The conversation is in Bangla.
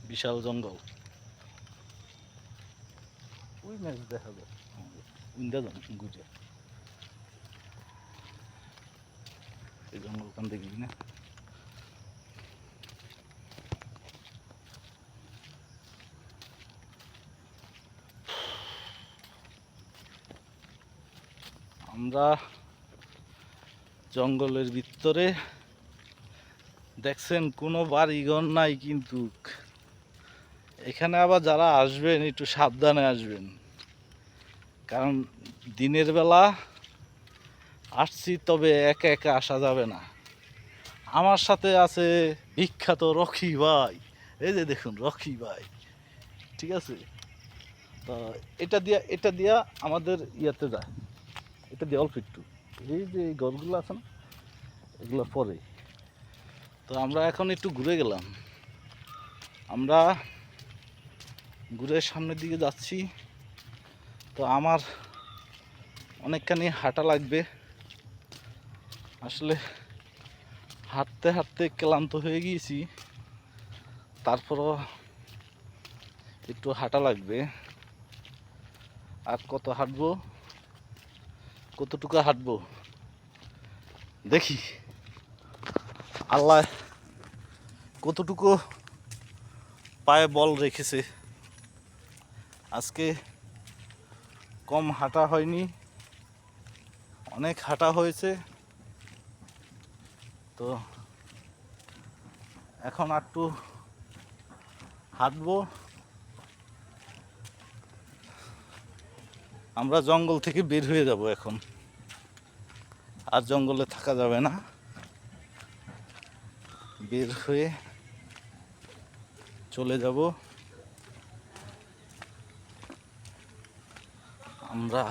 বিশাল জঙ্গল। ওই ম্যাচ দেখা যায় উইন্দা যান গুজে এই জঙ্গল কান দেখবি না। আমরা জঙ্গলের ভিতরে দেখছেন কোনো বাড়িঘর নাই, কিন্তু এখানে আবার যারা আসবেন একটু সাবধানে আসবেন, কারণ দিনের বেলা আসছি, তবে একা একা আসা যাবে না। আমার সাথে আছে বিখ্যাত রকি ভাই, এই যে দেখুন রকি ভাই, ঠিক আছে। তো এটা দিয়া আমাদের ইয়াতে যায়, এটা দিয়ে অল্প একটু, এই যে এই ঘরগুলো আছে না, এগুলো পরে। তো আমরা এখন একটু ঘুরে গেলাম, আমরা ঘুরে সামনের দিকে যাচ্ছি। তো আমার অনেকখানি হাঁটা লাগবে, আসলে হাঁটতে হাঁটতে ক্লান্ত হয়ে গিয়েছি, তারপরও একটু হাঁটা লাগবে। আর কত হাঁটবো, কতটুকু হাঁটবো দেখি, আল্লাহ কতটুকু পায়ে বল রেখেছে। আজকে কম হাঁটা হয়নি, অনেক হাঁটা হয়েছে। তো এখন একটু হাঁটবো। আমরা জঙ্গল থেকে বের হয়ে যাব এখন, আর জঙ্গলে থাকা যাবে না। বের হয়ে চলে যাব আমরা।